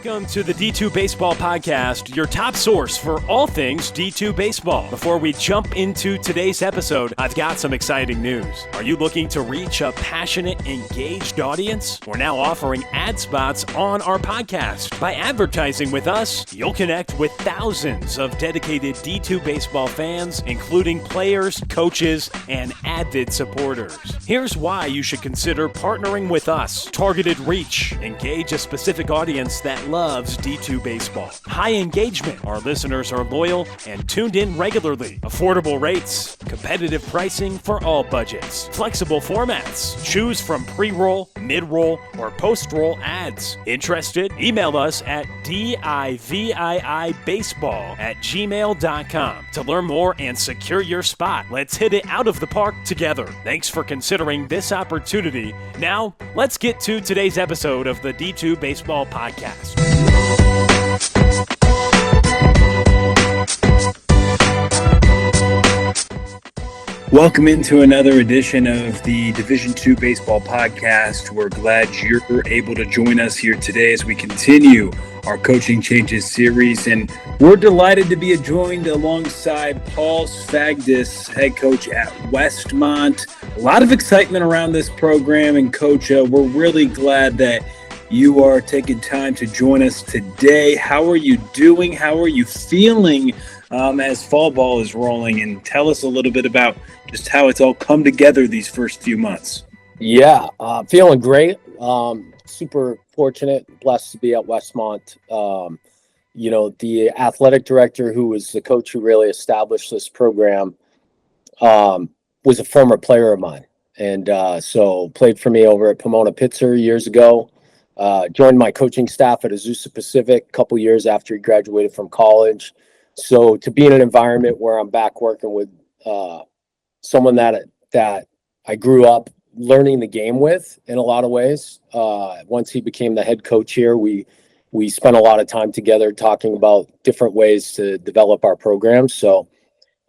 Welcome to the D2 Baseball Podcast, your top source for all things D2 Baseball. Before we jump into today's episode, I've got some exciting news. Are you looking to reach a passionate, engaged audience? We're now offering ad spots on our podcast. By advertising with us, you'll connect with thousands of dedicated D2 baseball fans, including players, coaches, and avid supporters. Here's why you should consider partnering with us. Targeted reach. Engage a specific audience that loves D2 baseball. High engagement. Our listeners are loyal and tuned in regularly. Affordable rates. Competitive pricing for all budgets. Flexible formats. Choose from pre-roll, mid-roll, or post-roll ads. Interested? Email us at diviibaseball@gmail.com to learn more and secure your spot. Let's hit it out of the park together. Thanks for considering this opportunity. Now, let's get to today's episode of the D2 Baseball Podcast. Welcome into another edition of the Division II Baseball Podcast. We're glad you're able to join us here today as we continue our Coaching Changes series. And we're delighted to be joined alongside Paul Svagdis, head coach at Westmont. A lot of excitement around this program. And Coach, we're really glad that you are taking time to join us today. How are you doing? How are you feeling as fall ball is rolling? And tell us a little bit about just how it's all come together these first few months. Yeah, feeling great. Super fortunate, blessed to be at Westmont. The athletic director, who was the coach who really established this program, was a former player of mine. And so played for me over at Pomona-Pitzer years ago. Joined my coaching staff at Azusa Pacific a couple years after he graduated from college. So to be in an environment where I'm back working with someone that I grew up learning the game with in a lot of ways. Once he became the head coach here, we spent a lot of time together talking about different ways to develop our program. So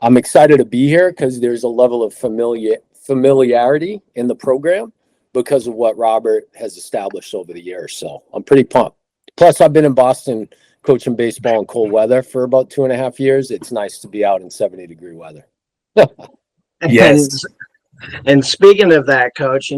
I'm excited to be here because there's a level of familiarity in the program because of what Robert has established over the years. So I'm pretty pumped. Plus, I've been in Boston coaching baseball in cold weather for about 2.5 years. It's nice to be out in 70-degree weather. Yes. And speaking of that, Coach,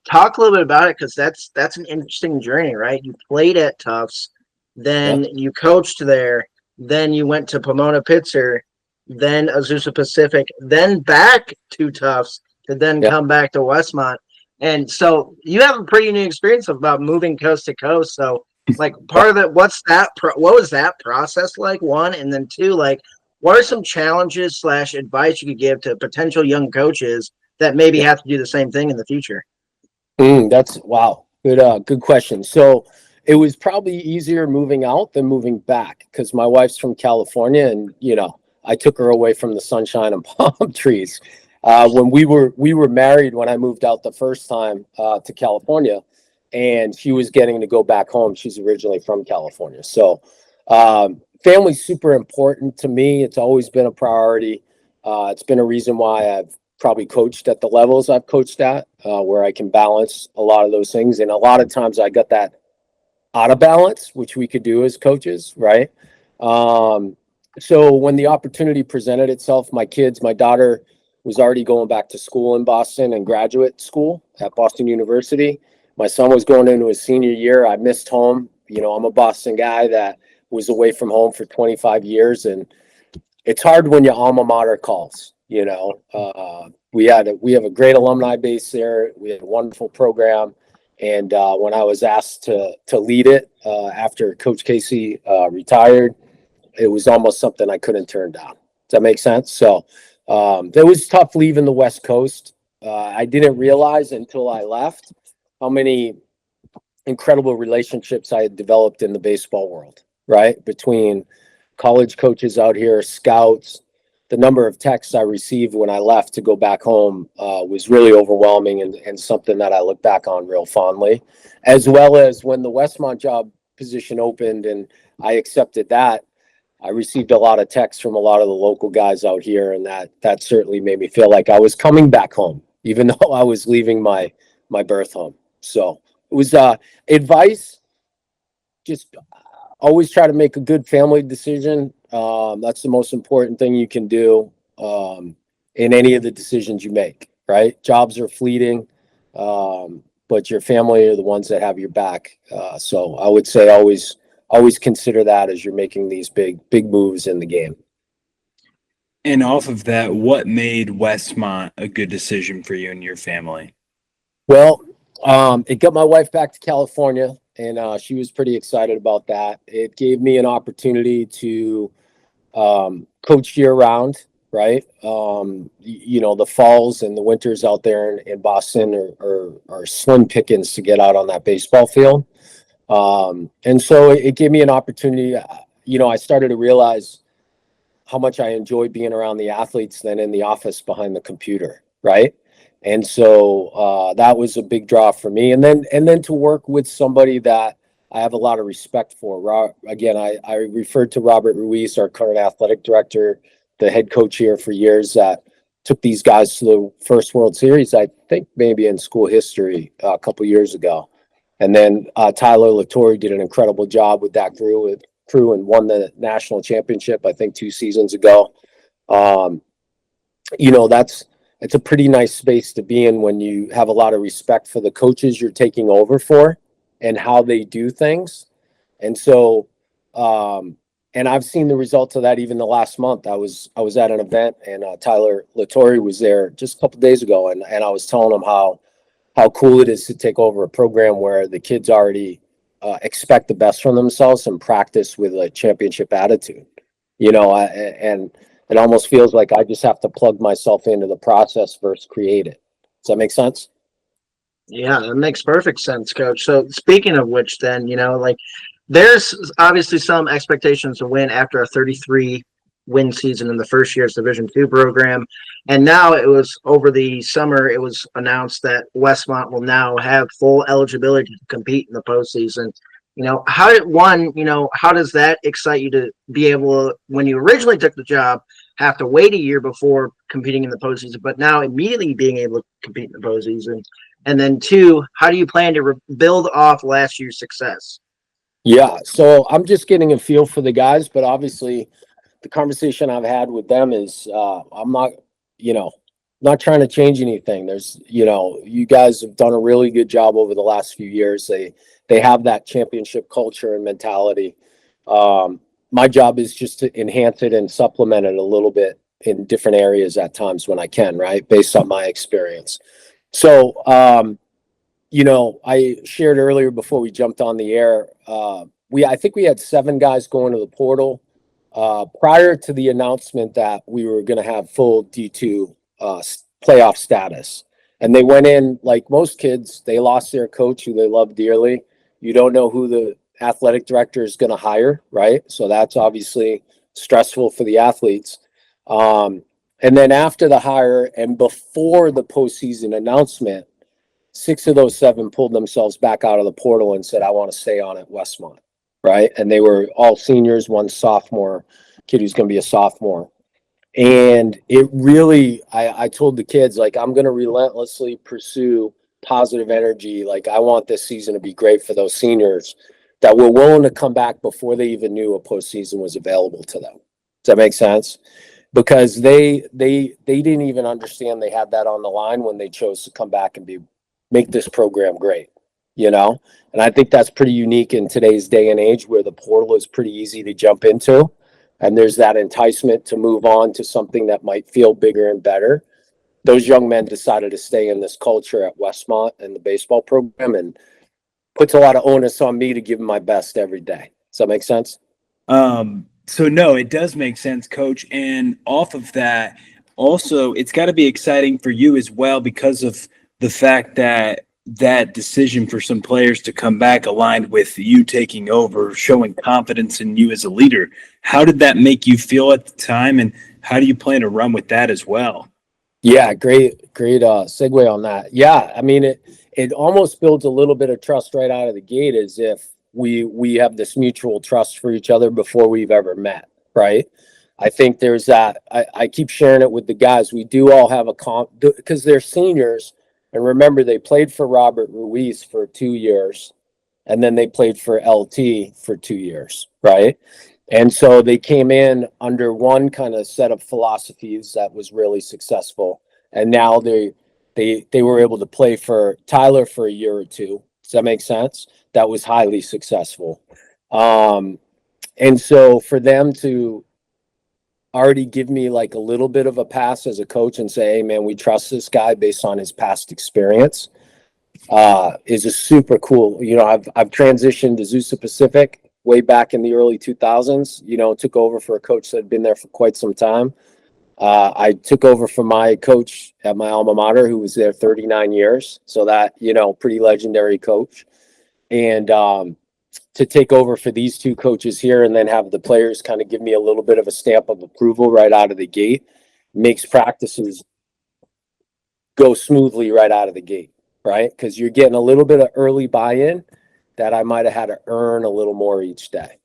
talk a little bit about it, because that's an interesting journey, right? You played at Tufts, then you coached there, then you went to Pomona-Pitzer, then Azusa Pacific, then back to Tufts to then come back to Westmont. And so you have a pretty unique experience about moving coast to coast. So, part of it, what was that process like, one? And then two, what are some challenges / advice you could give to potential young coaches that maybe have to do the same thing in the future? Wow. Good question. So it was probably easier moving out than moving back because my wife's from California, and, I took her away from the sunshine and palm trees. When we were married, when I moved out the first time to California, and she was getting to go back home. She's originally from California. So family's super important to me. It's always been a priority. It's been a reason why I've probably coached at the levels I've coached at, where I can balance a lot of those things. And a lot of times I got that out of balance, which we could do as coaches, right? So when the opportunity presented itself, my daughter was already going back to school in Boston and graduate school at Boston University. My son was going into his senior year. I missed home. I'm a Boston guy that was away from home for 25 years. And it's hard when your alma mater calls, we have a great alumni base there. We have a wonderful program. And when I was asked to lead it after Coach Casey retired, it was almost something I couldn't turn down. Does that make sense? So it was tough leaving the West Coast. I didn't realize until I left how many incredible relationships I had developed in the baseball world, right? Between college coaches out here, scouts. The number of texts I received when I left to go back home was really overwhelming and something that I look back on real fondly, as well as when the Westmont job position opened and I accepted that. I received a lot of texts from a lot of the local guys out here, and that certainly made me feel like I was coming back home, even though I was leaving my birth home. So it was advice, just always try to make a good family decision. That's the most important thing you can do in any of the decisions you make, right? Jobs are fleeting, but your family are the ones that have your back. So I would say always consider that as you're making these big moves in the game. And off of that, what made Westmont a good decision for you and your family? Well, it got my wife back to California, and she was pretty excited about that. It gave me an opportunity to coach year round, right? The falls and the winters out there in Boston are slim pickings to get out on that baseball field. And so it gave me an opportunity. I started to realize how much I enjoy being around the athletes than in the office behind the computer, right? And so that was a big draw for me. And then to work with somebody that I have a lot of respect for. Again, I referred to Robert Ruiz, our current athletic director, the head coach here for years, that took these guys to the first World Series, I think maybe in school history a couple years ago. And then Tyler Latore did an incredible job with that crew and won the national championship, I think 2 seasons ago. It's a pretty nice space to be in when you have a lot of respect for the coaches you're taking over for and how they do things. And so, and I've seen the results of that even the last month. I was at an event, and Tyler Latore was there just a couple of days ago, and I was telling him how cool it is to take over a program where the kids already expect the best from themselves and practice with a championship attitude. And it almost feels like I just have to plug myself into the process versus create it. Does that make sense? Yeah, that makes perfect sense, Coach. So speaking of which, then, there's obviously some expectations to win after a 33 win season in the first year's Division II program. And now it was over the summer, it was announced that Westmont will now have full eligibility to compete in the postseason. How does that excite you to be able to, when you originally took the job, have to wait a year before competing in the postseason, but now immediately being able to compete in the postseason? And then 2, how do you plan to build off last year's success? Yeah, so I'm just getting a feel for the guys, but obviously the conversation I've had with them is I'm not trying to change anything. There's, you guys have done a really good job over the last few years. They have that championship culture and mentality. My job is just to enhance it and supplement it a little bit in different areas at times when I can, right? Based on my experience. So, I shared earlier before we jumped on the air, I think we had 7 guys going to the portal prior to the announcement that we were going to have full D2 playoff status. And they went in like most kids. They lost their coach who they love dearly. You don't know who the athletic director is going to hire, right? So that's obviously stressful for the athletes. And then after the hire and before the postseason announcement, 6 of those 7 pulled themselves back out of the portal and said, I want to stay on at Westmont, right? And they were all seniors, one sophomore kid who's going to be a sophomore. And it really, I told the kids, like, I'm going to relentlessly pursue positive energy. Like, I want this season to be great for those seniors that were willing to come back before they even knew a postseason was available to them. Does that make sense? Because they didn't even understand they had that on the line when they chose to come back and make this program great, And I think that's pretty unique in today's day and age where the portal is pretty easy to jump into. And there's that enticement to move on to something that might feel bigger and better. Those young men decided to stay in this culture at Westmont and the baseball program, and puts a lot of onus on me to give them my best every day. Does that make sense? So no, it does make sense, Coach. And off of that, also, it's got to be exciting for you as well because of the fact that decision for some players to come back aligned with you taking over, showing confidence in you as a leader. How did that make you feel at the time, and how do you plan to run with that as well? Yeah, great segue on that. Yeah, I mean, it almost builds a little bit of trust right out of the gate, as if we have this mutual trust for each other before we've ever met, right? I think there's that. I keep sharing it with the guys. We do all have because they're seniors. And remember, they played for Robert Ruiz for 2 years. and then they played for LT for 2 years, right? And so they came in under one kind of set of philosophies that was really successful, and now they were able to play for Tyler for a year or two. Does that make sense? That was highly successful. And so for them to already give me like a little bit of a pass as a coach and say, hey man, we trust this guy based on his past experience, is a super cool. I've transitioned to Azusa Pacific way back in the early 2000s, took over for a coach that had been there for quite some time. I took over from my coach at my alma mater who was there 39 years. So that, pretty legendary coach. And to take over for these two coaches here and then have the players kind of give me a little bit of a stamp of approval right out of the gate makes practices go smoothly right out of the gate, right? Because you're getting a little bit of early buy-in that I might have had to earn a little more each day.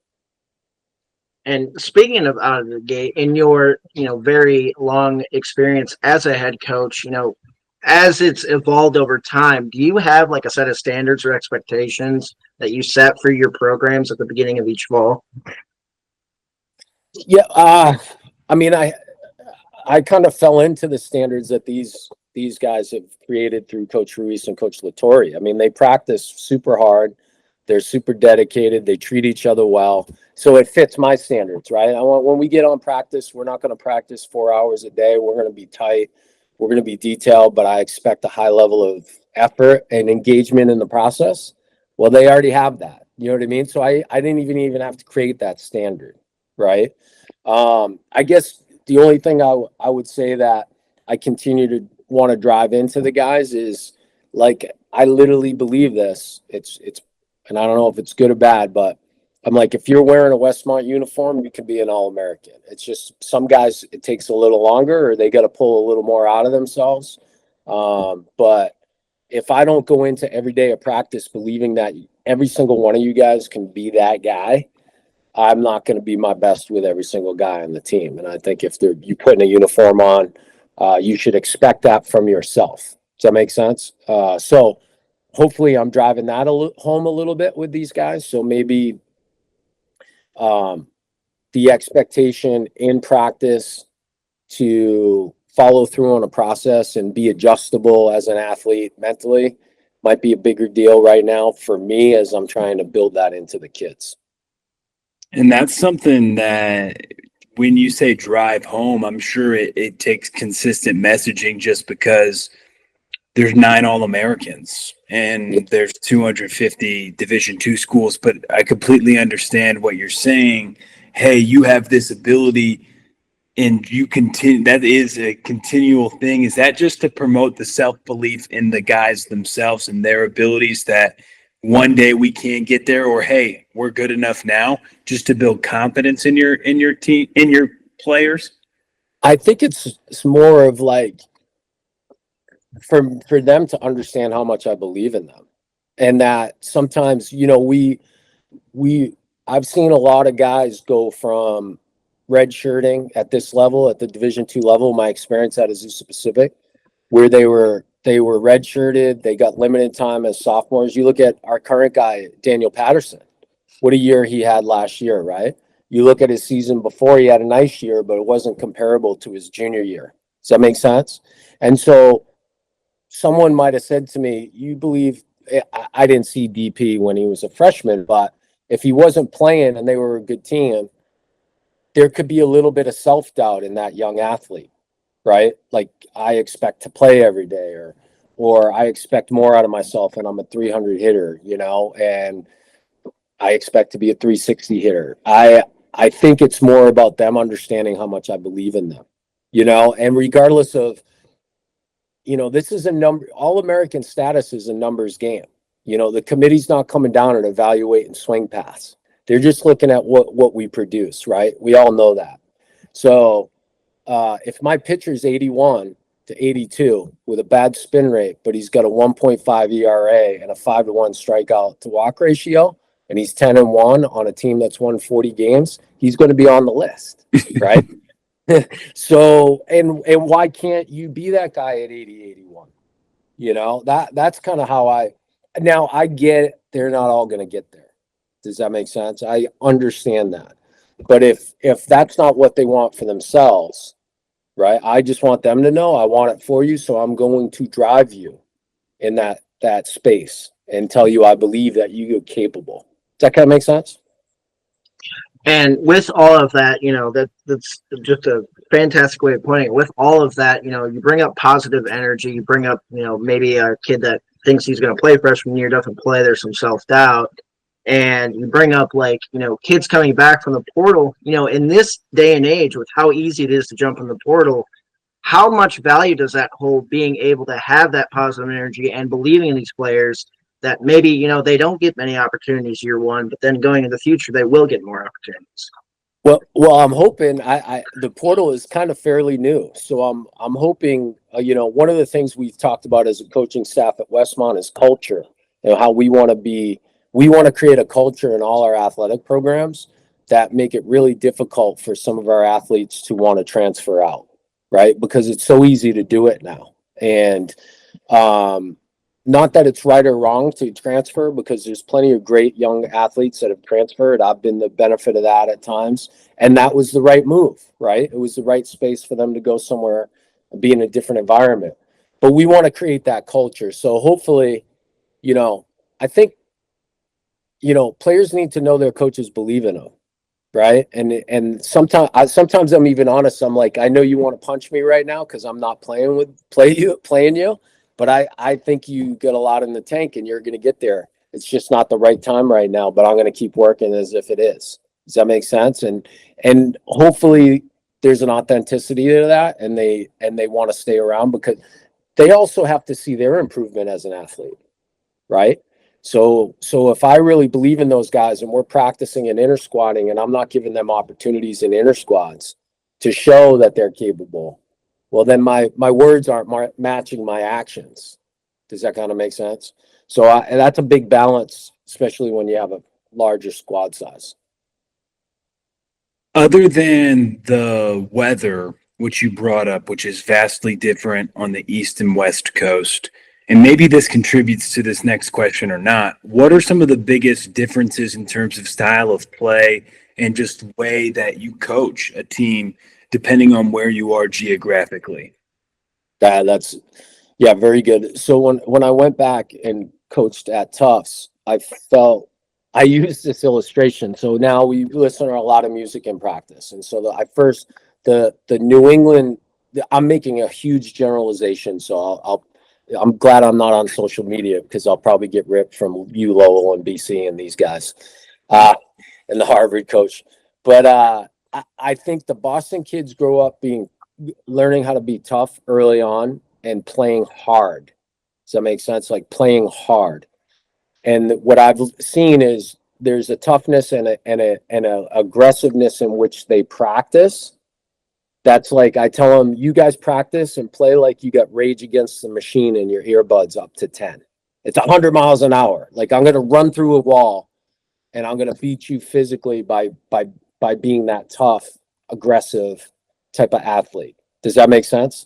And speaking of out of the gate, in your very long experience as a head coach, as it's evolved over time, do you have like a set of standards or expectations that you set for your programs at the beginning of each fall? Yeah, I mean, I kind of fell into the standards that these guys have created through Coach Ruiz and Coach Latore. I mean, they practice super hard. They're super dedicated. They treat each other well. So it fits my standards, right? When we get on practice, we're not going to practice 4 hours a day. We're going to be tight. We're going to be detailed, but I expect a high level of effort and engagement in the process. Well, they already have that. You know what I mean? So I didn't even have to create that standard, right? I guess the only thing I would say that I continue to want to drive into the guys is, like, I literally believe this. It's and I don't know if it's good or bad, but I'm like, if you're wearing a Westmont uniform, you can be an All-American. It's just some guys, it takes a little longer or they got to pull a little more out of themselves. But if I don't go into every day of practice believing that every single one of you guys can be that guy, I'm not going to be my best with every single guy on the team. And I think if you putting a uniform on, you should expect that from yourself. Does that make sense? So hopefully I'm driving that home a little bit with these guys. So maybe the expectation in practice to follow through on a process and be adjustable as an athlete mentally might be a bigger deal right now for me as I'm trying to build that into the kids. And that's something that when you say drive home, I'm sure it takes consistent messaging, just because there's 9 All-Americans and there's 250 Division II schools. But I completely understand what you're saying. Hey, you have this ability and you continue. That is a continual thing. Is that just to promote the self-belief in the guys themselves and their abilities that one day we can't get there, or hey, we're good enough now, just to build confidence in your team, in your players? I think it's more of like for them to understand how much I believe in them, and that sometimes I've seen a lot of guys go from redshirting at this level, at the Division II level. My experience at Azusa Pacific, where they were redshirted, they got limited time as sophomores. You look at our current guy, Daniel Patterson. What a year he had last year, right? You look at his season before, he had a nice year, but it wasn't comparable to his junior year. Does that make sense? And so someone might have said to me, you believe, I didn't see DP when he was a freshman, but if he wasn't playing and they were a good team, there could be a little bit of self-doubt in that young athlete, right? Like, I expect to play every day, or I expect more out of myself and I'm a 300 hitter, and I expect to be a 360 hitter. I think it's more about them understanding how much I believe in them, and regardless of, this is All-American status is a numbers game. The committee's not coming down and evaluating swing paths. They're just looking at what we produce, right? We all know that. So if my pitcher's 81 to 82 with a bad spin rate, but he's got a 1.5 ERA and a 5-to-1 strikeout to walk ratio, and he's 10-1 on a team that's won 40 games, he's going to be on the list, right? So, and why can't you be that guy at 80, 81? That's kind of how now I get it, they're not all going to get there. Does that make sense? I understand that. But if that's not what they want for themselves, right? I just want them to know I want it for you, so I'm going to drive you in that space and tell you I believe that you're capable. Does that kind of make sense? And with all of that, that's just a fantastic way of putting it. With all of that, you bring up positive energy. You bring up, maybe a kid that thinks he's going to play freshman year, doesn't play. There's some self-doubt. And you bring up, like, kids coming back from the portal. In this day and age, with how easy it is to jump in the portal, how much value does that hold, being able to have that positive energy and believing in these players that maybe, they don't get many opportunities year one, but then going in the future, they will get more opportunities. Well, I'm hoping the portal is kind of fairly new. So I'm hoping, one of the things we've talked about as a coaching staff at Westmont is culture. How we want to create a culture in all our athletic programs that make it really difficult for some of our athletes to want to transfer out, right? Because it's so easy to do it now. And not that it's right or wrong to transfer, because there's plenty of great young athletes that have transferred. I've been the benefit of that at times. And that was the right move, right? It was the right space for them to go somewhere and be in a different environment. But we want to create that culture. So hopefully, I think, players need to know their coaches believe in them, right? And sometimes I'm even honest. I'm like, I know you want to punch me right now because I'm not playing you. But I think you got a lot in the tank and you're going to get there. It's just not the right time right now, but I'm going to keep working as if it is. Does that make sense? And hopefully there's an authenticity to that, and they want to stay around, because they also have to see their improvement as an athlete, right? So if I really believe in those guys and we're practicing and inter squatting, and I'm not giving them opportunities in inter squads to show that they're capable, well, then my words aren't matching my actions. Does that kind of make sense? So that's a big balance, especially when you have a larger squad size. Other than the weather, which you brought up, which is vastly different on the East and West Coast, and maybe this contributes to this next question or not, what are some of the biggest differences in terms of style of play and just way that you coach a team, depending on where you are geographically? That's very good. So when I went back and coached at Tufts, I used this illustration. So now we listen to a lot of music in practice. And so the New England, I'm making a huge generalization. So I'm glad I'm not on social media, because I'll probably get ripped from you, Lowell, and BC and these guys, and the Harvard coach. But I think the Boston kids grow up learning how to be tough early on and playing hard. Does that make sense? Like playing hard. And what I've seen is there's a toughness and a aggressiveness in which they practice. That's like, I tell them, you guys practice and play like you got Rage Against the Machine in your earbuds up to 10. It's 100 miles an hour. Like, I'm going to run through a wall and I'm going to beat you physically by being that tough, aggressive type of athlete. Does that make sense?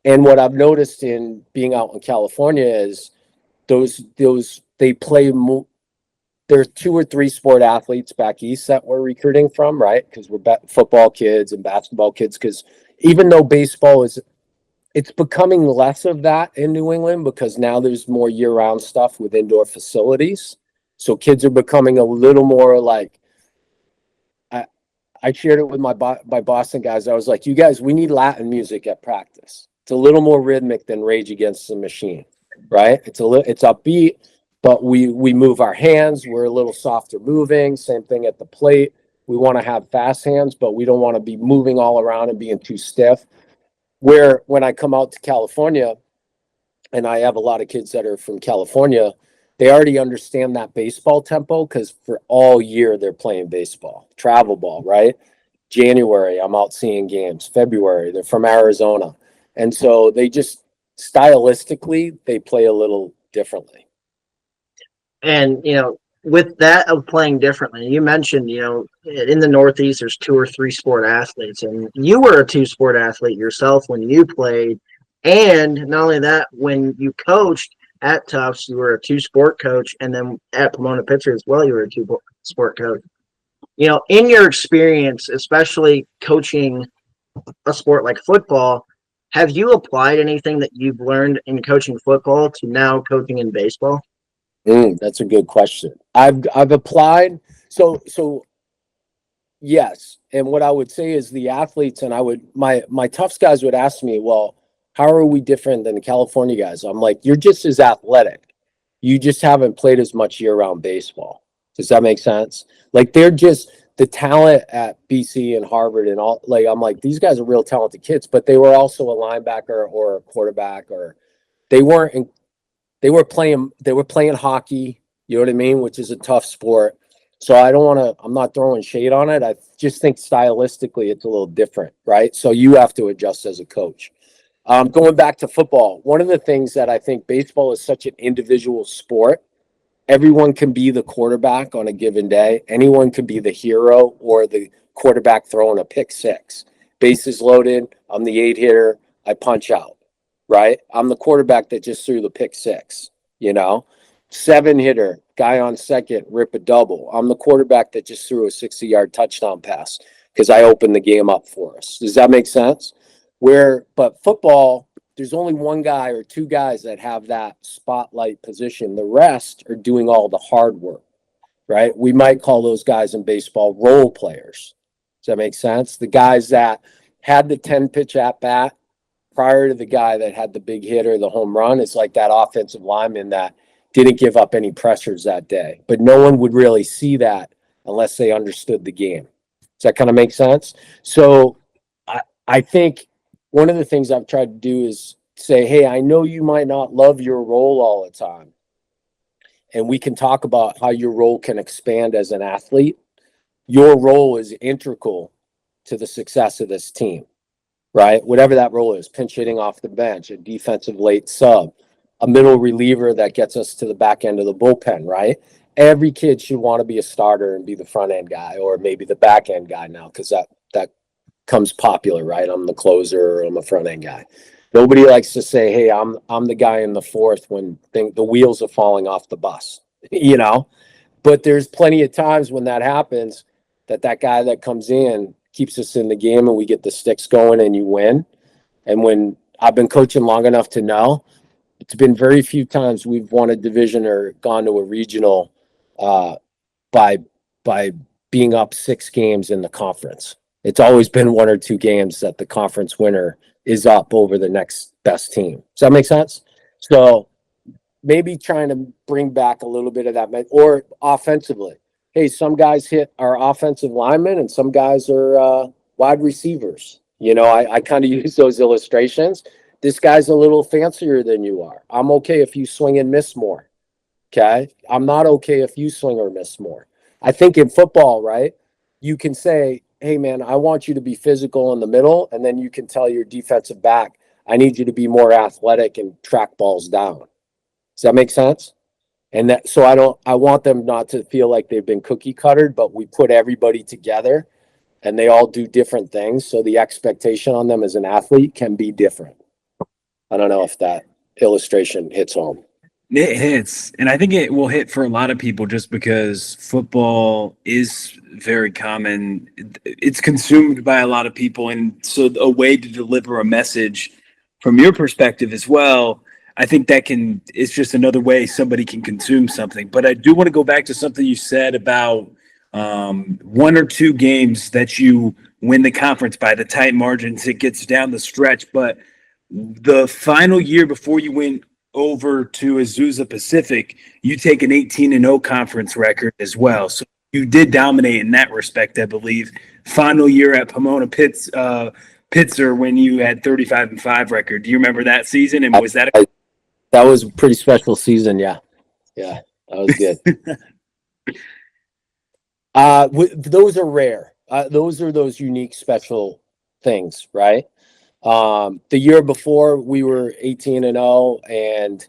And what I've noticed in being out in California is they play more. There's 2 or 3 sport athletes back east that we're recruiting from, right? Because we're football kids and basketball kids. Because even though baseball it's becoming less of that in New England, because now there's more year-round stuff with indoor facilities. So kids are becoming a little more like, I shared it with my Boston guys. I was like, you guys, we need Latin music at practice. It's a little more rhythmic than Rage Against the Machine, right? It's upbeat, but we move our hands. We're a little softer moving. Same thing at the plate. We want to have fast hands, but we don't want to be moving all around and being too stiff. Where when I come out to California, and I have a lot of kids that are from California, they already understand that baseball tempo, because for all year they're playing baseball, travel ball, right? January, I'm out seeing games. February, they're from Arizona. And so they just stylistically, they play a little differently. And, with that of playing differently, you mentioned, in the Northeast, there's 2 or 3 sport athletes, and you were a 2-sport athlete yourself when you played. And not only that, when you coached, at Tufts, you were a two-sport coach, and then at Pomona Pitzer as well, you were a two-sport coach. In your experience, especially coaching a sport like football, have you applied anything that you've learned in coaching football to now coaching in baseball? That's a good question. I've applied. So yes. And what I would say is the athletes, and my Tufts guys would ask me, well, how are we different than the California guys? I'm like, you're just as athletic. You just haven't played as much year-round baseball. Does that make sense? Like, they're just the talent at BC and Harvard and all. Like, I'm like, these guys are real talented kids, but they were also a linebacker or a quarterback, or they weren't. They were playing hockey. You know what I mean? Which is a tough sport. So I'm not throwing shade on it. I just think stylistically it's a little different, right? So you have to adjust as a coach. Going back to football, one of the things that I think baseball is such an individual sport. Everyone can be the quarterback on a given day. Anyone can be the hero or the quarterback throwing a pick six. Bases loaded. I'm the 8 hitter. I punch out, right? I'm the quarterback that just threw the pick six, 7 hitter, guy on second, rip a double. I'm the quarterback that just threw a 60-yard touchdown pass because I opened the game up for us. Does that make sense? But football, there's only one guy or two guys that have that spotlight position. The rest are doing all the hard work, right? We might call those guys in baseball role players. Does that make sense? The guys that had the 10-pitch at bat prior to the guy that had the big hit or the home run. It's like that offensive lineman that didn't give up any pressures that day. But no one would really see that unless they understood the game. Does that kind of make sense? So I think one of the things I've tried to do is say, hey, I know you might not love your role all the time. And we can talk about how your role can expand as an athlete. Your role is integral to the success of this team, right? Whatever that role is, pinch hitting off the bench, a defensive late sub, a middle reliever that gets us to the back end of the bullpen, right? Every kid should want to be a starter and be the front end guy, or maybe the back end guy now, because that comes popular, right? I'm the closer, or I'm a front end guy. Nobody likes to say, hey, I'm the guy in the fourth when the wheels are falling off the bus, But there's plenty of times when that happens, that guy that comes in keeps us in the game and we get the sticks going and you win. And when I've been coaching long enough to know, it's been very few times we've won a division or gone to a regional by being up 6 games in the conference. It's always been 1 or 2 games that the conference winner is up over the next best team. Does that make sense? So maybe trying to bring back a little bit of that, or offensively. Hey, some guys are offensive linemen and some guys are wide receivers. I kind of use those illustrations. This guy's a little fancier than you are. I'm okay if you swing and miss more. Okay? I'm not okay if you swing or miss more. I think in football, right, you can say, hey, man, I want you to be physical in the middle, and then you can tell your defensive back, I need you to be more athletic and track balls down. Does that make sense? And I want them not to feel like they've been cookie cuttered, but we put everybody together and they all do different things. So the expectation on them as an athlete can be different. I don't know if that illustration hits home. It hits. And I think it will hit for a lot of people just because football is very common. It's consumed by a lot of people. And so a way to deliver a message from your perspective as well, I think it's just another way somebody can consume something. But I do want to go back to something you said about 1 or 2 games that you win the conference by the tight margins. It gets down the stretch. But the final year before you went over to Azusa Pacific, you take an 18-0 conference record as well. So you did dominate in that respect, I believe. Final year at Pomona Pitzer when you had 35-5 record. Do you remember that season? And was that that was a pretty special season? Yeah, that was good. Those are rare. Those are those unique, special things, right? The year before we were 18-0 and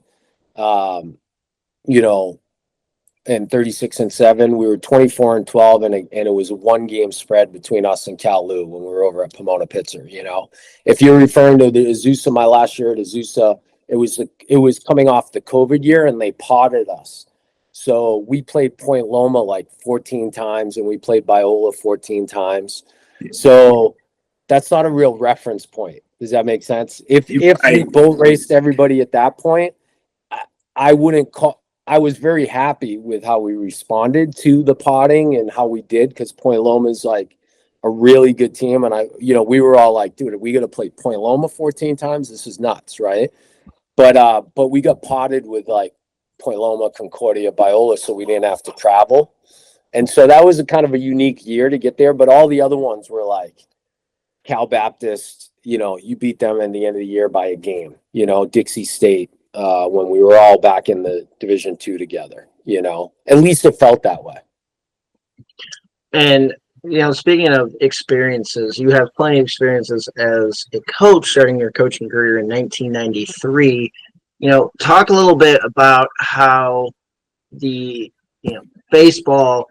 and 36-7. We were 24-12, and it was a 1-game spread between us and Cal-Lu when we were over at Pomona Pitzer. If you're referring to the Azusa, my last year at Azusa, It was coming off the COVID year, and they potted us. So we played Point Loma like 14 times, and we played Biola 14 times. So that's not a real reference point. Does that make sense? If we boat raced everybody at that point, I wouldn't call. I was very happy with how we responded to the potting and how we did, because Point Loma is like a really good team. And we were all like, dude, are we going to play Point Loma 14 times? This is nuts, right? But we got potted with like Point Loma, Concordia, Biola, so we didn't have to travel. And so that was a kind of a unique year to get there. But all the other ones were like Cal Baptist, you beat them in the end of the year by a game, Dixie State, when we were all back in the Division II together, at least it felt that way. And, speaking of experiences, you have plenty of experiences as a coach starting your coaching career in 1993. Talk a little bit about how the, baseball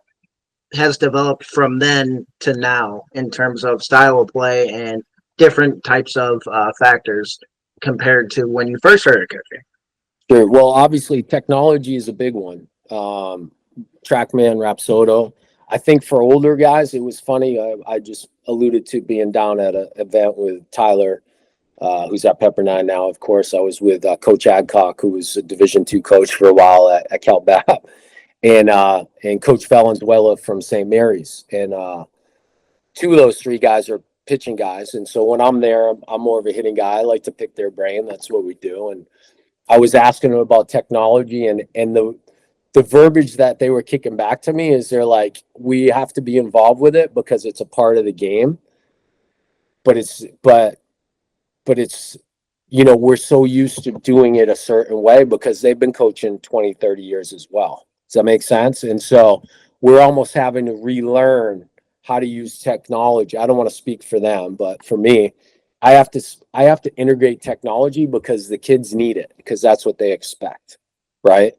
has developed from then to now in terms of style of play and different types of factors compared to when you first started coaching. Sure. Well, obviously technology is a big one. TrackMan, Rapsodo. I think for older guys, it was funny. I just alluded to being down at an event with Tyler, who's at Pepperdine now. Of course, I was with Coach Adcock, who was a Division II coach for a while at Cal Bap, and Coach Valenzuela from St. Mary's. And two of those three guys are pitching guys. And so when I'm there, I'm more of a hitting guy. I like to pick their brain. That's what we do. And I was asking them about technology, and the verbiage that they were kicking back to me is they're like, we have to be involved with it because it's a part of the game. But it's we're so used to doing it a certain way because they've been coaching 20, 30 years as well. Does that make sense? And so we're almost having to relearn how to use technology. I don't want to speak for them, but for me, I have to integrate technology because the kids need it, because that's what they expect, right?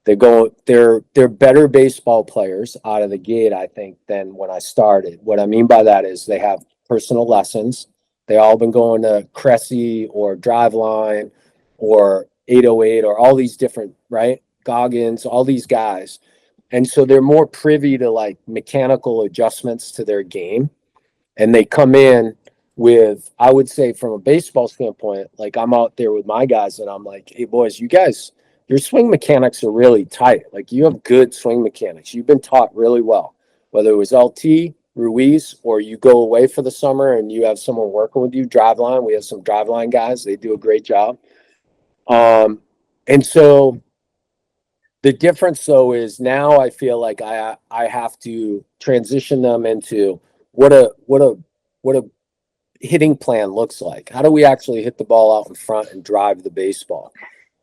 They're better baseball players out of the gate, I think, than when I started. What I mean by that is they have personal lessons. They all been going to Cressy or Driveline or 808 or all these different, right? Goggins, all these guys. And so they're more privy to like mechanical adjustments to their game. And they come in with, I would say from a baseball standpoint, like I'm out there with my guys and I'm like, hey boys, your swing mechanics are really tight. Like you have good swing mechanics. You've been taught really well, whether it was LT, Ruiz, or you go away for the summer and you have someone working with you, Driveline. We have some Driveline guys. They do a great job. And so the difference though is now I feel like I have to transition them into what a hitting plan looks like. How do we actually hit the ball out in front and drive the baseball?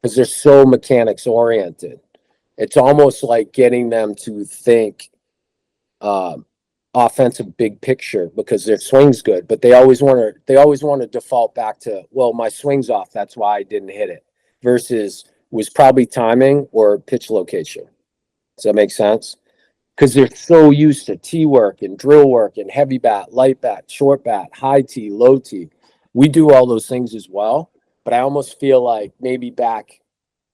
Because they're so mechanics oriented. It's almost like getting them to think offensive big picture because their swing's good, but they always want to default back to, well, my swing's off, that's why I didn't hit it, versus was probably timing or pitch location. Does that make sense? Because they're so used to tee work and drill work and heavy bat, light bat, short bat, high tee, low tee. We do all those things as well. But I almost feel like maybe back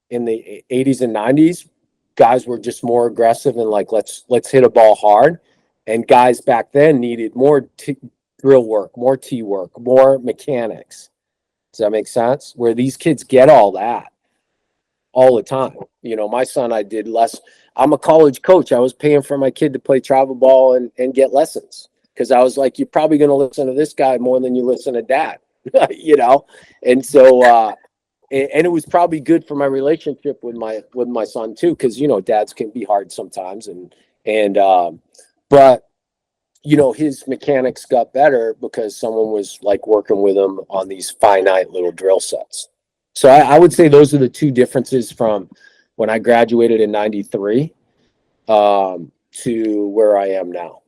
in the 80s and 90s, guys were just more aggressive and like, let's hit a ball hard. And guys back then needed more drill work, more tee work, more mechanics. Does that make sense? Where these kids get all that all the time. My son, I did less. I'm a college coach. I was paying for my kid to play travel ball and get lessons because I was like, you're probably going to listen to this guy more than you listen to dad. And so and it was probably good for my relationship with my son too, because dads can be hard sometimes, but his mechanics got better because someone was like working with him on these finite little drill sets. So I would say those are the two differences from when I graduated in 93 to where I am now.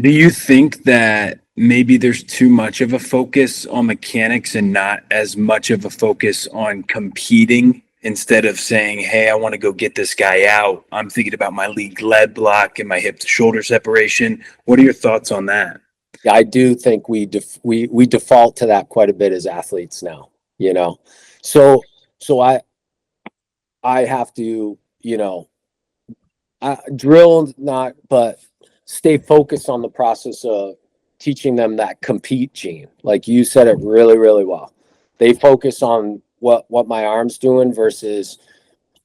Do you think that maybe there's too much of a focus on mechanics and not as much of a focus on competing instead of saying, hey, I want to go get this guy out? I'm thinking about my league lead block and my hip to shoulder separation. What are your thoughts on that? Yeah, I do think we default to that quite a bit as athletes now. you know. So I have to, you know, drill not, but stay focused on the process of teaching them that compete gene. Like you said it really, really well. They focus on what my arm's doing versus,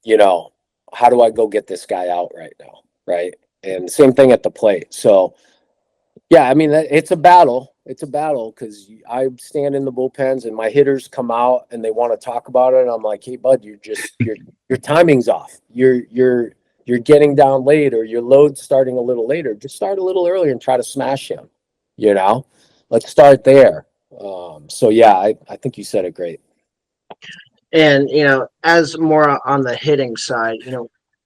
you know, how do I go get this guy out right now, right? And same thing at the plate. So yeah, I mean it's a battle. It's a battle because I stand in the bullpens and my hitters come out and they want to talk about it. And I'm like, hey, bud, your timing's off. You're getting down late, or your load's starting a little later. Just start a little earlier and try to smash him. You know, let's start there. So yeah, I think you said it great. And, as more on the hitting side,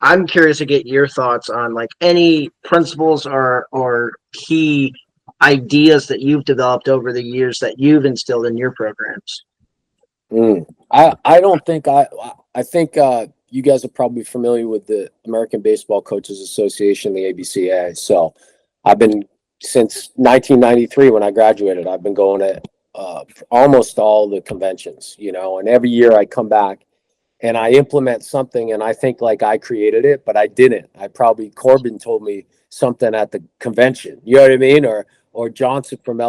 I'm curious to get your thoughts on like any principles or key ideas that you've developed over the years that you've instilled in your programs. I don't think I think you guys are probably familiar with the American Baseball Coaches Association, the ABCA. So I've been since 1993 when I graduated. I've been going to almost all the conventions, and every year I come back and I implement something, and I think like I created it, but I didn't. Corbin told me something at the convention, you know what I mean, or Johnson from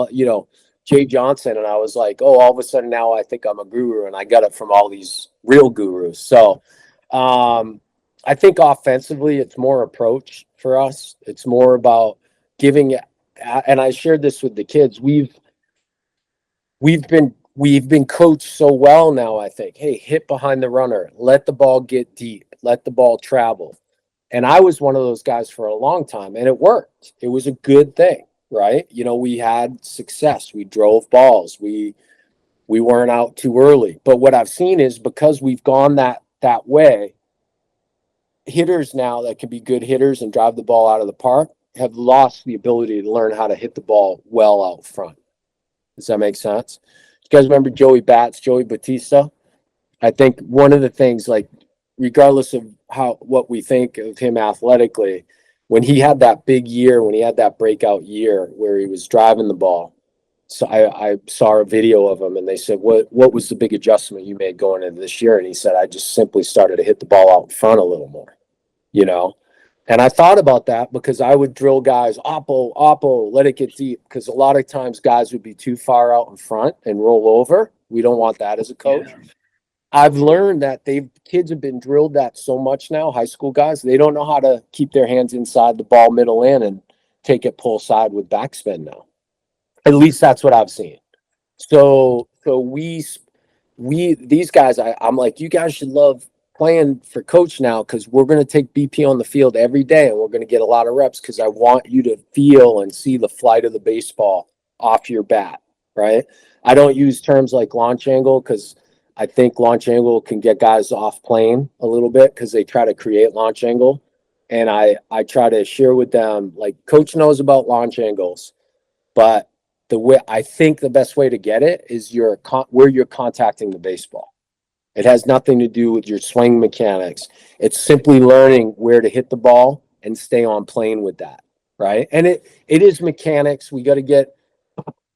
Jay Johnson, and I was like, oh, all of a sudden now I think I'm a guru, and I got it from all these real gurus. So I think offensively it's more approach for us. It's more about giving, and I shared this with the kids. We've been coached so well now, I think. Hey, hit behind the runner, let the ball get deep, let the ball travel. And I was one of those guys for a long time, and it worked. It was a good thing. Right? We had success. We drove balls. We weren't out too early. But what I've seen is because we've gone that way, hitters now that can be good hitters and drive the ball out of the park have lost the ability to learn how to hit the ball well out front. Does that make sense? You guys remember Joey Batista? I think one of the things, like, regardless of what we think of him athletically, when he had that big year, when he had that breakout year where he was driving the ball, so I saw a video of him and they said, what was the big adjustment you made going into this year? And he said, I just simply started to hit the ball out in front a little more, And I thought about that because I would drill guys, oppo, let it get deep. Because a lot of times guys would be too far out in front and roll over. We don't want that as a coach. Yeah. I've learned that kids have been drilled that so much now, high school guys, they don't know how to keep their hands inside the ball middle in and take it pull side with backspin now. At least that's what I've seen. So these guys, I'm like, you guys should love playing for coach now because we're going to take BP on the field every day and we're going to get a lot of reps because I want you to feel and see the flight of the baseball off your bat, right? I don't use terms like launch angle because I think launch angle can get guys off plane a little bit because they try to create launch angle. And I try to share with them, like, coach knows about launch angles, but I think the best way to get it is where you're contacting the baseball. It has nothing to do with your swing mechanics. It's simply learning where to hit the ball and stay on plane with that, right? And it is mechanics. We got to get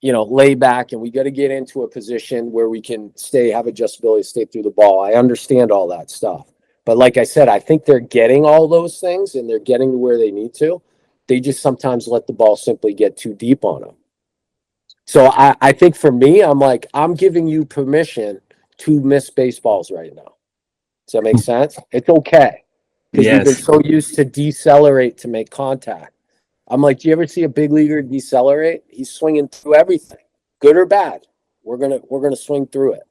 lay back, and we got to get into a position where we can have adjustability, stay through the ball. I understand all that stuff. But like I said, I think they're getting all those things and they're getting to where they need to. They just sometimes let the ball simply get too deep on them. So I think for me, I'm giving you permission to miss baseballs right now. Does that make sense? It's okay. Because We've been so used to decelerate to make contact. I'm like, do you ever see a big leaguer decelerate? He's swinging through everything, good or bad. We're gonna swing through it.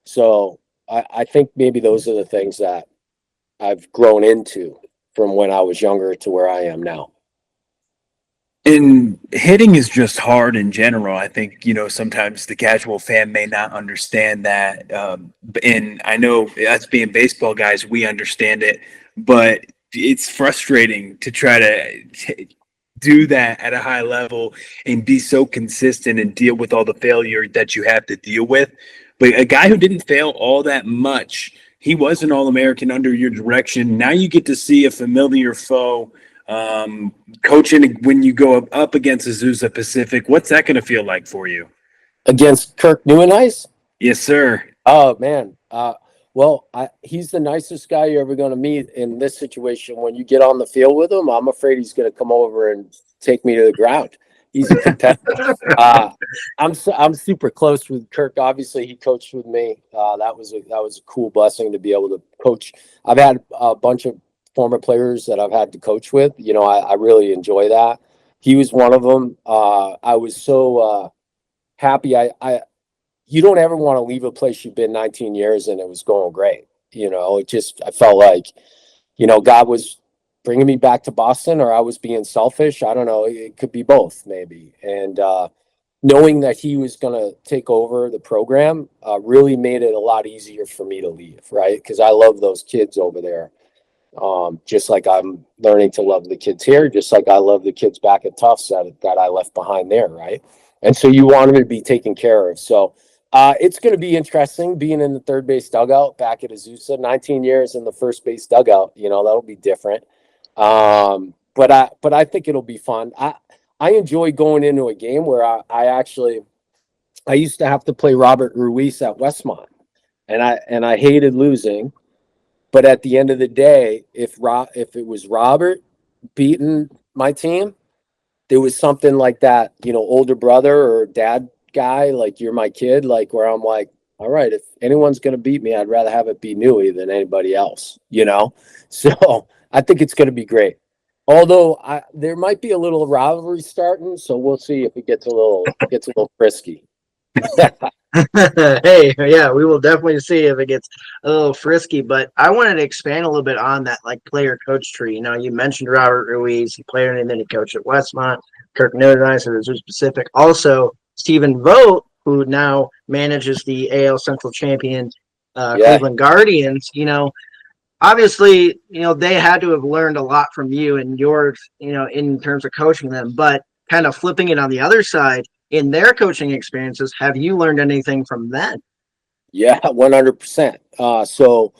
So I think maybe those are the things that I've grown into from when I was younger to where I am now. And hitting is just hard in general. I think, sometimes the casual fan may not understand that. And I know us being baseball guys, we understand it, but it's frustrating to try to do that at a high level and be so consistent and deal with all the failure that you have to deal with. But a guy who didn't fail all that much, he was an All-American under your direction. Now you get to see a familiar foe. Coaching when you go up against Azusa Pacific, what's that going to feel like for you? Against Kirk Neuenhuis? Yes, sir. Oh man. Well, he's the nicest guy you're ever going to meet in this situation. When you get on the field with him, I'm afraid he's going to come over and take me to the ground. He's a competitor. I'm super close with Kirk. Obviously, he coached with me. That was a cool blessing to be able to coach. I've had a bunch of former players that I've had to coach with. I really enjoy that. He was one of them. I was so happy. You don't ever want to leave a place you've been 19 years and it was going great. I felt like, God was bringing me back to Boston, or I was being selfish. I don't know. It could be both, maybe. And knowing that he was going to take over the program really made it a lot easier for me to leave, right? Because I love those kids over there. Just like I'm learning to love the kids here, just like I love the kids back at Tufts that I left behind there, right? And so you want them to be taken care of. So it's going to be interesting being in the third base dugout back at Azusa. 19 years in the first base dugout, that'll be different. But I think it'll be fun. I enjoy going into a game where I used to have to play Robert Ruiz at Westmont, and I hated losing. But at the end of the day, if it was Robert beating my team, there was something like that, older brother or dad guy, like you're my kid, like where I'm like, all right, if anyone's going to beat me, I'd rather have it be Newey than anybody else, So I think it's going to be great. Although there might be a little rivalry starting, so we'll see if it gets a little frisky. Hey, yeah, we will definitely see if it gets a little frisky. But I wanted to expand a little bit on that, like player coach tree. You mentioned Robert Ruiz, he played and then he coached at Westmont. Kirk Nerdine, so there's specific. Also, Stephen Vogt, who now manages the AL Central champion Cleveland Guardians. Obviously, they had to have learned a lot from you and yours, in terms of coaching them. But kind of flipping it on the other side, in their coaching experiences, have you learned anything from them? Yeah, 100%. So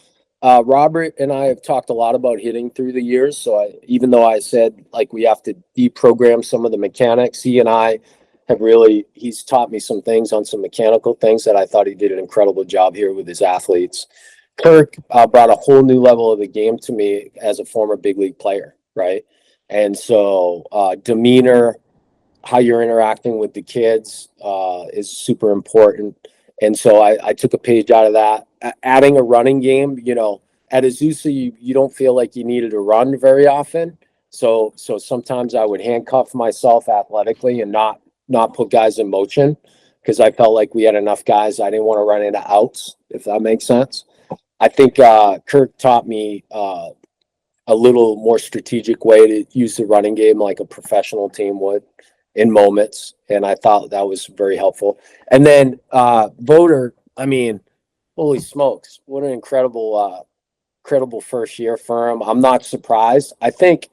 Robert and I have talked a lot about hitting through the years. So even though I said like we have to deprogram some of the mechanics, he and I have he's taught me some things on some mechanical things that I thought he did an incredible job here with his athletes. Kirk brought a whole new level of the game to me as a former big league player, right? And so demeanor, how you're interacting with the kids is super important. And so I took a page out of that. Adding a running game, at Azusa, you don't feel like you needed to run very often. So sometimes I would handcuff myself athletically and not put guys in motion because I felt like we had enough guys. I didn't want to run into outs, if that makes sense. I think Kirk taught me a little more strategic way to use the running game like a professional team would in moments. And I thought that was very helpful. And then Voter, I mean, holy smokes, what an incredible first year for him. I'm not surprised. I think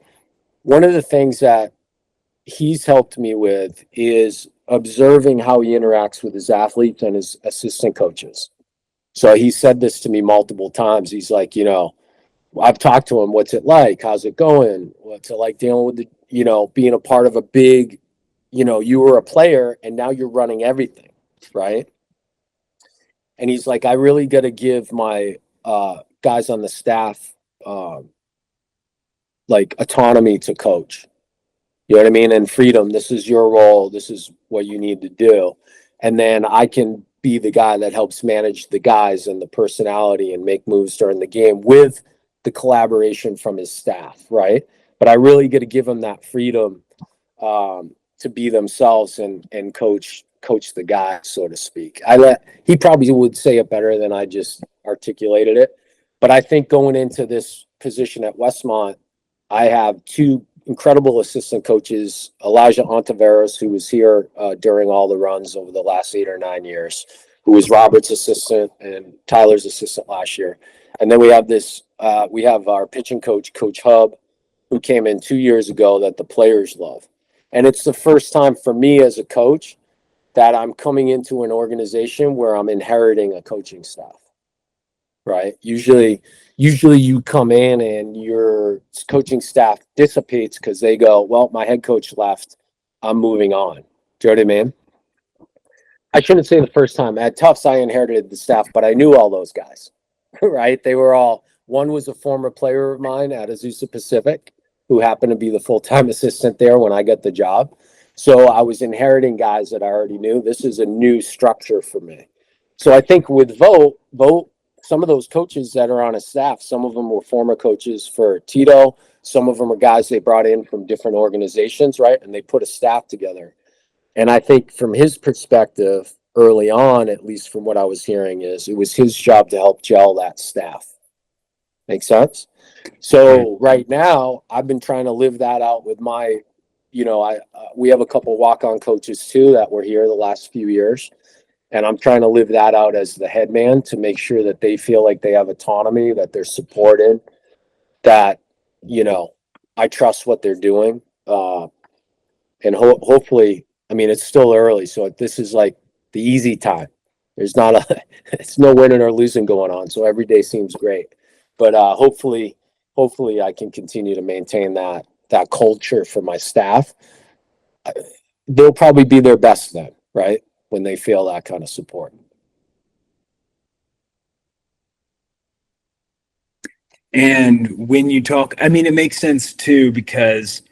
one of the things that he's helped me with is observing how he interacts with his athletes and his assistant coaches. So he said this to me multiple times. He's like, I've talked to him. What's it like? How's it going? What's it like dealing with being a part of a big, you were a player and now you're running everything, right? And he's like, I really got to give my guys on the staff like autonomy to coach. You know what I mean? And freedom. This is your role. This is what you need to do. And then I can be the guy that helps manage the guys and the personality and make moves during the game with the collaboration from his staff, right? But I really get to give them that freedom to be themselves and coach the guy, so to speak. He probably would say it better than I just articulated it. But I think going into this position at Westmont, I have two incredible assistant coaches, Elijah Ontiveros, who was here during all the runs over the last 8 or 9 years, who was Robert's assistant and Tyler's assistant last year. And then we have our pitching coach, Coach Hub, who came in 2 years ago that the players love. And it's the first time for me as a coach that I'm coming into an organization where I'm inheriting a coaching staff, right? Usually you come in and your coaching staff dissipates because they go, well, my head coach left, I'm moving on. Do you know what I mean? I shouldn't say the first time. At Tufts, I inherited the staff, but I knew all those guys, right? They were all, one was a former player of mine at Azusa Pacific, who happened to be the full-time assistant there when I got the job. So I was inheriting guys that I already knew. This is a new structure for me. So I think with Vote, some of those coaches that are on a staff, some of them were former coaches for Tito. Some of them are guys they brought in from different organizations, right? And they put a staff together. And I think from his perspective, early on, at least from what I was hearing, is it was his job to help gel that staff. Make sense? So right now, I've been trying to live that out with my, we have a couple walk-on coaches too that were here the last few years. And I'm trying to live that out as the head man to make sure that they feel like they have autonomy, that they're supported, that, I trust what they're doing. And hopefully, I mean, it's still early. So this is like the easy time. There's it's no winning or losing going on. So every day seems great. But hopefully I can continue to maintain that culture for my staff. They'll probably be their best then, right? When they feel that kind of support. And when you talk, I mean, it makes sense too, because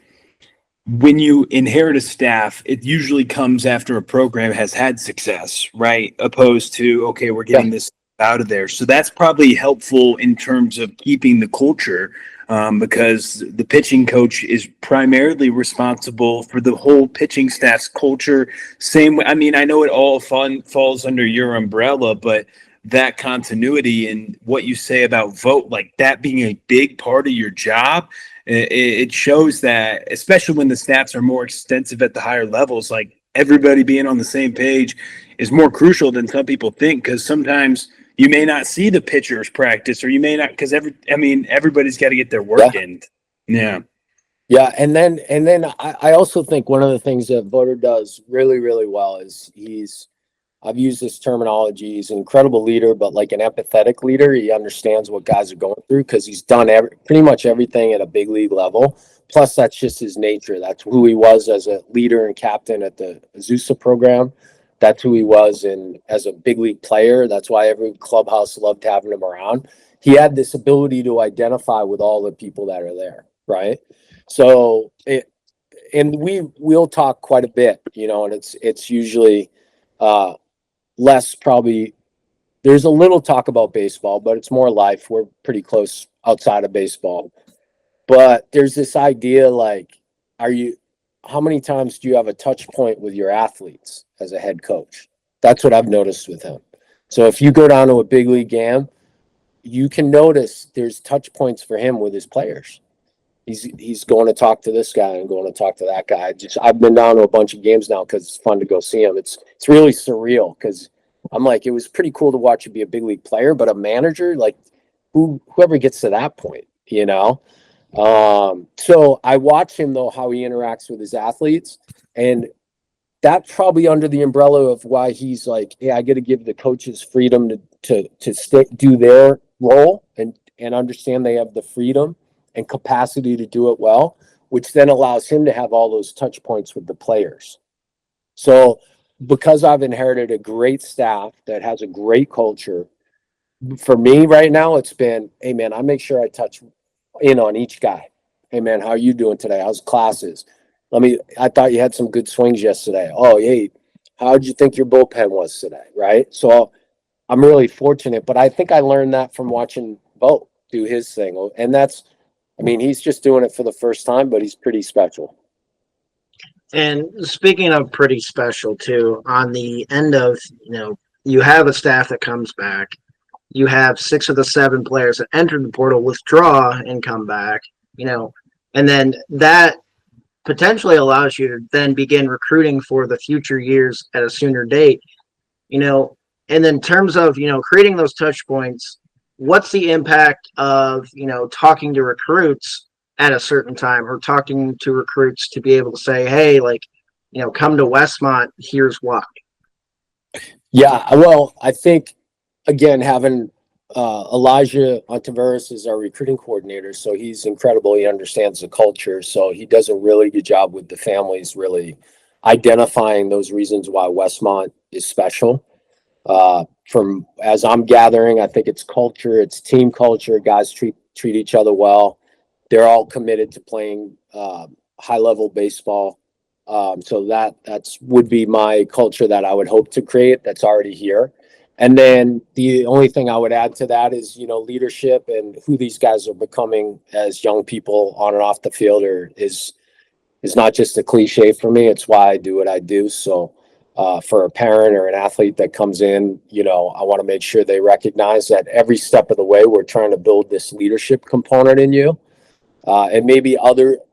when you inherit a staff, it usually comes after a program has had success, right? Opposed to, okay, we're getting this out of there. So that's probably helpful in terms of keeping the culture, because the pitching coach is primarily responsible for the whole pitching staff's culture. Same way, I mean, I know it all falls under your umbrella, but that continuity and what you say about Vote, like that being a big part of your job, it shows that, especially when the staffs are more extensive at the higher levels, like everybody being on the same page is more crucial than some people think, because sometimes you may not see the pitchers practice, or you may not, because everybody's got to get their work in. Yeah. Yeah. And then I also think one of the things that Voter does really, really well is I've used this terminology. He's an incredible leader, but like an empathetic leader. He understands what guys are going through because he's done pretty much everything at a big league level. Plus, that's just his nature. That's who he was as a leader and captain at the Azusa program. That's who he was as a big league player. That's why every clubhouse loved having him around. He had this ability to identify with all the people that are there, right? So we'll talk quite a bit, and it's usually less probably. There's a little talk about baseball, but it's more life. We're pretty close outside of baseball. But there's this idea like, how many times do you have a touch point with your athletes as a head coach? That's what I've noticed with him. So if you go down to a big league game, you can notice there's touch points for him with his players. He's going to talk to this guy and going to talk to that guy. I've been down to a bunch of games now because it's fun to go see him. It's really surreal because I'm like, it was pretty cool to watch you be a big league player, but a manager, like whoever gets to that point, So I watch him though, how he interacts with his athletes, and that's probably under the umbrella of why he's like, hey, I got to give the coaches freedom to do their role and understand they have the freedom and capacity to do it well, which then allows him to have all those touch points with the players. So because I've inherited a great staff that has a great culture, for me right now, it's been, hey man, I make sure I touch in on each guy. Hey man, how are you doing today? How's classes? I thought you had some good swings yesterday. Oh, hey, how'd you think your bullpen was today? Right. So I'm really fortunate, but I think I learned that from watching Vote do his thing. And he's just doing it for the first time, but he's pretty special. And speaking of pretty special too, on the end of, you have a staff that comes back. You have 6 of the 7 players that entered the portal withdraw and come back, and then that potentially allows you to then begin recruiting for the future years at a sooner date, and then in terms of, creating those touch points, what's the impact of, talking to recruits at a certain time, or talking to recruits to be able to say, hey, come to Westmont, here's why? Yeah, well, I think, again, having Elijah Ontiveros is our recruiting coordinator, so he's incredible. He understands the culture, so he does a really good job with the families really identifying those reasons why Westmont is special. From as I'm gathering, I think it's culture, it's team culture. Guys treat each other well. They're all committed to playing high level baseball. So that's would be my culture that I would hope to create. That's already here. And then the only thing I would add to that is, leadership and who these guys are becoming as young people on and off the field is not just a cliche for me. It's why I do what I do. So for a parent or an athlete that comes in, I want to make sure they recognize that every step of the way, we're trying to build this leadership component in you. And maybe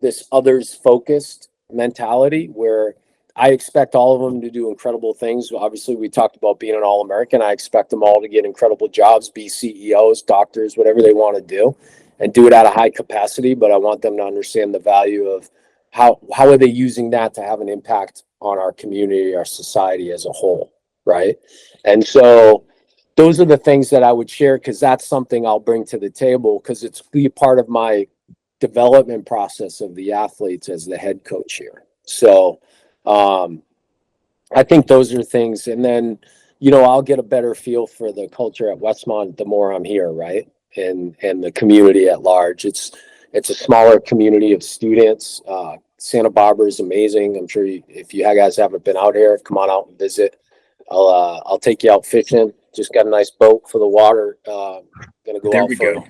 this others focused mentality where I expect all of them to do incredible things. Obviously, we talked about being an All-American. I expect them all to get incredible jobs, be CEOs, doctors, whatever they want to do, and do it at a high capacity. But I want them to understand the value of how are they using that to have an impact on our community, our society as a whole, right? And so those are the things that I would share, because that's something I'll bring to the table, because it's be part of my development process of the athletes as the head coach here. So I think those are things. And then, I'll get a better feel for the culture at Westmont the more I'm here, right? And the community at large. It's a smaller community of students. Santa Barbara is amazing. I'm sure if you guys haven't been out here, come on out and visit. I'll take you out fishing. Just got a nice boat for the water. Gonna go There out we for go.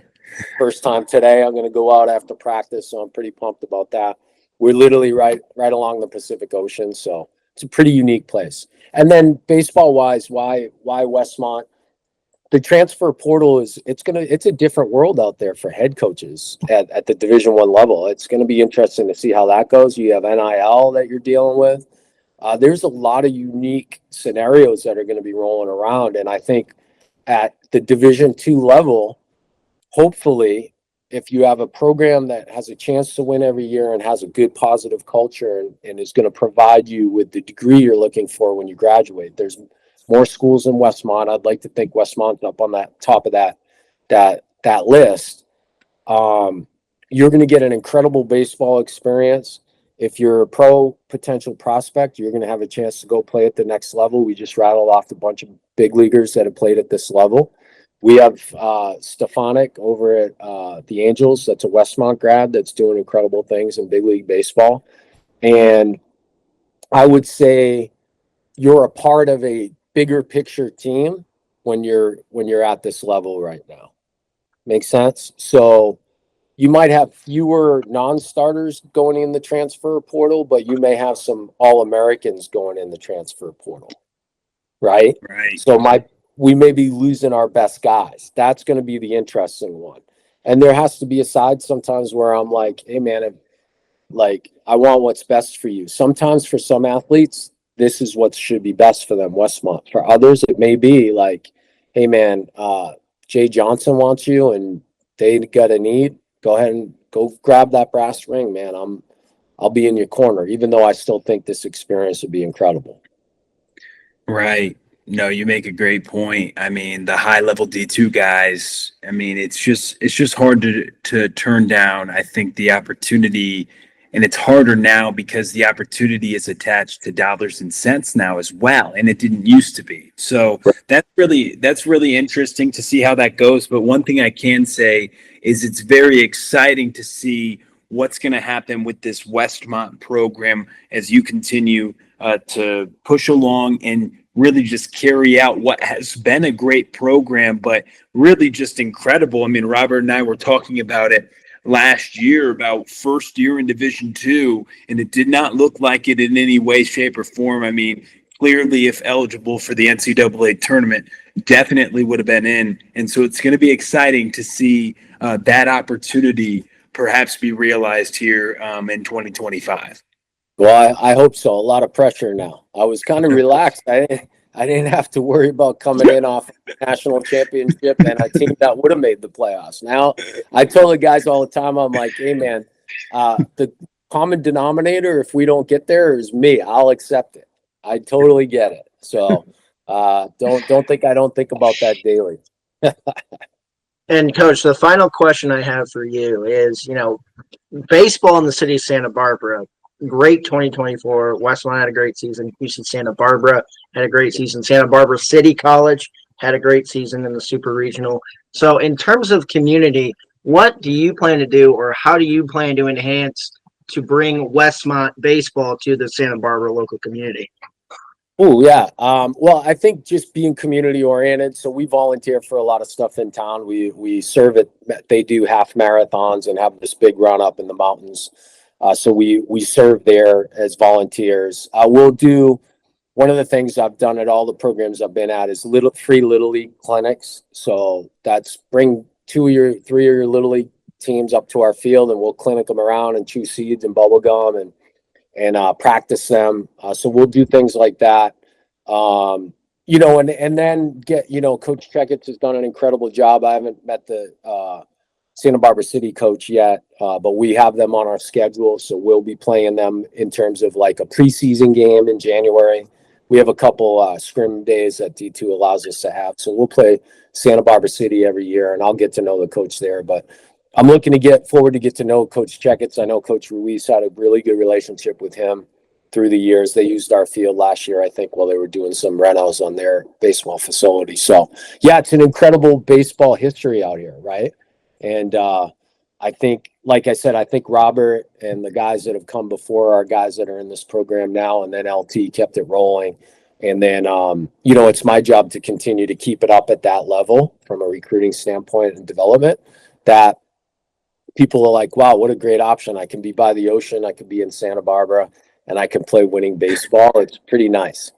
first time today. I'm going to go out after practice, so I'm pretty pumped about that. We're literally right along the Pacific Ocean, so it's a pretty unique place. And then baseball wise, why Westmont? The transfer portal it's a different world out there for head coaches at the Division I level. It's going to be interesting to see how that goes. You have NIL that you're dealing with. There's a lot of unique scenarios that are going to be rolling around, and I think at the Division II level, hopefully, if you have a program that has a chance to win every year and has a good positive culture and is going to provide you with the degree you're looking for when you graduate, there's more schools in Westmont. I'd like to think Westmont's up on that top of that list. You're going to get an incredible baseball experience. If you're a pro potential prospect, you're going to have a chance to go play at the next level. We just rattled off a bunch of big leaguers that have played at this level. We have Stefanik over at the Angels. That's a Westmont grad that's doing incredible things in big league baseball. And I would say you're a part of a bigger picture team when you're at this level right now. Make sense? So you might have fewer non-starters going in the transfer portal, but you may have some All-Americans going in the transfer portal, right? Right. So we may be losing our best guys. That's going to be the interesting one. And there has to be a side sometimes where I'm like, hey, man, I want what's best for you. Sometimes for some athletes, this is what should be best for them, Westmont. For others, it may be like, hey, man, Jay Johnson wants you and they got a need. Go ahead and go grab that brass ring, man. I'll be in your corner, even though I still think this experience would be incredible. Right. No, you make a great point. I mean, the high level D2 guys, I mean, it's just hard to turn down. I think the opportunity, and it's harder now because the opportunity is attached to dollars and cents now as well, and it didn't used to be. So that's really interesting to see how that goes. But one thing I can say is it's very exciting to see what's going to happen with this Westmont program as you continue to push along and really just carry out what has been a great program, but really just incredible. I mean, Robert and I were talking about it last year about first year in Division II, and it did not look like it in any way, shape, or form. I mean, clearly, if eligible for the NCAA tournament, definitely would have been in. And so it's going to be exciting to see that opportunity perhaps be realized here in 2025. Well, I hope so. A lot of pressure now. I was kind of relaxed. I didn't have to worry about coming in off national championship and a team that would have made the playoffs. Now, I tell the guys all the time, I'm like, hey, man, the common denominator, if we don't get there, is me. I'll accept it. I totally get it. So don't think I don't think about that daily. And Coach, the final question I have for you is, baseball in the city of Santa Barbara great 2024. Westmont had a great season. UC Santa Barbara had a great season. Santa Barbara City College had a great season in the Super Regional. So in terms of community, what do you plan to do, or how do you plan to enhance to bring Westmont baseball to the Santa Barbara local community? Oh, yeah. Well, I think just being community oriented. So we volunteer for a lot of stuff in town. We serve it. They do half marathons and have this big run up in the mountains. So we serve there as volunteers. We'll do one of the things I've done at all the programs I've been at is free Little League clinics. So that's bring 2 or 3 of your Little League teams up to our field, and we'll clinic them around and chew seeds and bubble gum and practice them. So we'll do things like that. And then get, Coach Checketts has done an incredible job. I haven't met the Santa Barbara City coach yet, but we have them on our schedule. So we'll be playing them in terms of like a preseason game in January. We have a couple scrim days that D2 allows us to have. So we'll play Santa Barbara City every year, and I'll get to know the coach there. But I'm looking to get to know Coach Checketts. I know Coach Ruiz had a really good relationship with him through the years. They used our field last year, I think, while they were doing some renos on their baseball facility. So, yeah, it's an incredible baseball history out here, right? And I think, like I said, I think Robert and the guys that have come before are guys that are in this program now, and then LT kept it rolling. And then, it's my job to continue to keep it up at that level from a recruiting standpoint and development, that people are like, wow, what a great option. I can be by the ocean. I could be in Santa Barbara, and I can play winning baseball. It's pretty nice.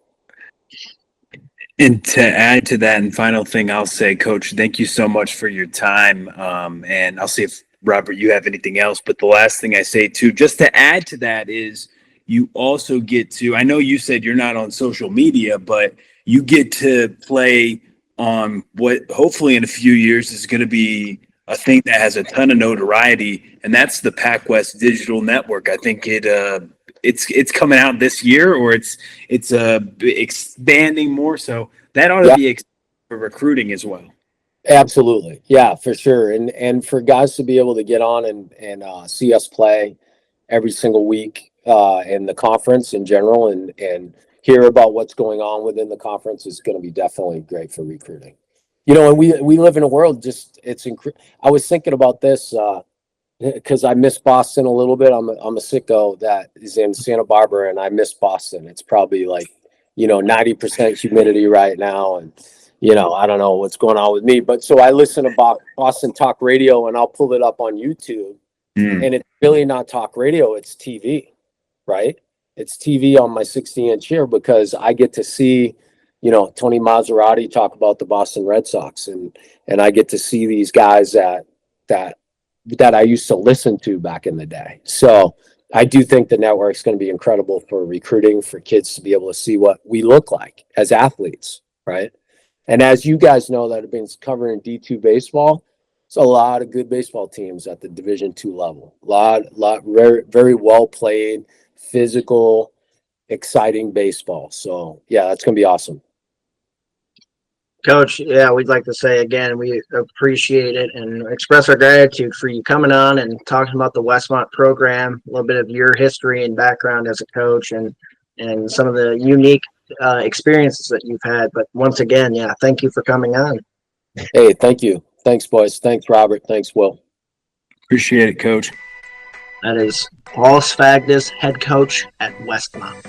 And to add to that, and final thing I'll say, Coach, thank you so much for your time. And I'll see if, Robert, you have anything else. But the last thing I say, too, just to add to that is you also get to, I know you said you're not on social media, but you get to play on what hopefully in a few years is going to be a thing that has a ton of notoriety, and that's the PacWest Digital Network. I think it's coming out this year, or it's expanding more. So that ought to be for recruiting as well. Absolutely, yeah, for sure. And for guys to be able to get on and see us play every single week in the conference in general, and hear about what's going on within the conference is going to be definitely great for recruiting. And we live in a world I was thinking about this because I miss Boston a little bit. I'm a sicko that is in Santa Barbara, and I miss Boston. It's probably like 90% humidity right now, and I don't know what's going on with me. But so I listen to Boston Talk Radio, and I'll pull it up on YouTube, and it's really not talk radio; it's TV, right? It's TV on my 60-inch here because I get to see Tony Maserati talk about the Boston Red Sox, and I get to see these guys that I used to listen to back in the day. So I do think the network's going to be incredible for recruiting, for kids to be able to see what we look like as athletes, right? And as you guys know that have been covering D2 baseball, it's a lot of good baseball teams at the Division II level. Very, very well played, physical, exciting baseball. So yeah, that's going to be awesome. Coach, yeah, we'd like to say again, we appreciate it and express our gratitude for you coming on and talking about the Westmont program, a little bit of your history and background as a coach, and some of the unique experiences that you've had. But once again, yeah, thank you for coming on. Hey, thank you. Thanks, boys. Thanks, Robert. Thanks, Will. Appreciate it, Coach. That is Paul Svagdis, head coach at Westmont.